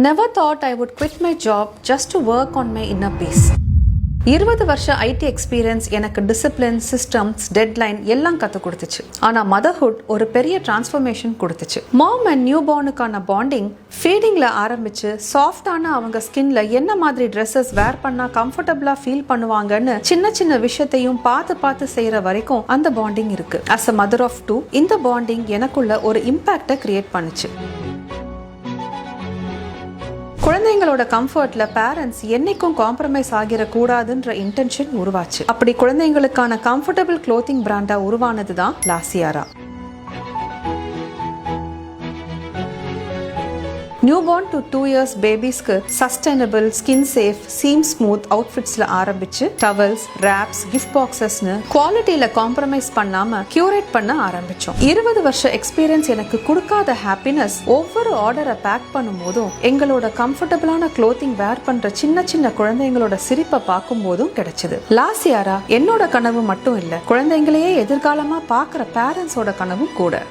Never thought I would quit my job just to work on my inner peace. 20 வருஷ ID experience எனக்கு discipline, systems, deadline எல்லாம் கற்றுக் கொடுத்துச்சு. ஆனால் motherhood ஒரு பெரிய டிரான்ஸ்ஃபர்மேஷன் கொடுத்துச்சு. மாம் அண்ட் நியூ பார்னுக்கான பாண்டிங் ஃபீடிங்ல ஆரம்பிச்சு சாஃப்டான அவங்க ஸ்கின்ல என்ன மாதிரி ட்ரெஸ்ஸஸ் வேர் பண்ணா கம்ஃபர்டபுளா ஃபீல் பண்ணுவாங்கன்னு சின்ன சின்ன விஷயத்தையும் பார்த்து செய்யற வரைக்கும் அந்த பாண்டிங் இருக்கு. அஸ் அ மதர் ஆஃப் 2 இந்த பாண்டிங் எனக்குள்ள ஒரு இம்பாக்டை கிரியேட் பண்ணுச்சு. குழந்தைங்களோட கம்ஃபர்ட்ல பேரண்ட்ஸ் என்னைக்கும் காம்ப்ரமைஸ் ஆகிற கூடாதுன்ற இன்டென்ஷன் உருவாச்சு. அப்படி குழந்தைங்களுக்கான கம்ஃபர்டபிள் க்ளோத்திங் பிராண்டா உருவானதுதான் லாசியாரா. நியூபார்ன் டு 2 years பேபிஸ்க்கு sustainable, skin safe, seam smooth அவுட்ஃபிட்ஸ்ல ஆரம்பிச்சு டவல்ஸ், ராப்ஸ், கிஃப்ட் பாக்ஸஸ்னு குவாலிட்டியில காம்ப்ரமைஸ் பண்ணாம கியூரேட் பண்ண ஆரம்பிச்சோம். 20 வருஷ எக்ஸ்பீரியன்ஸ் எனக்கு கொடுக்காத ஹாப்பினஸ் ஒவ்வொரு ஆர்டரை பேக் பண்ணும் போதும், எங்களோட கம்ஃபர்டபுளான க்ளோத்திங் வேர் பண்ற சின்ன சின்ன குழந்தைங்களோட சிரிப்பை பார்க்கும் போதும் கிடைச்சது. லாசியாரா என்னோட கனவு மட்டும் இல்ல, குழந்தைங்களையே எதிர்காலமா பாக்குற பேரண்ட்ஸோட கனவும் கூட.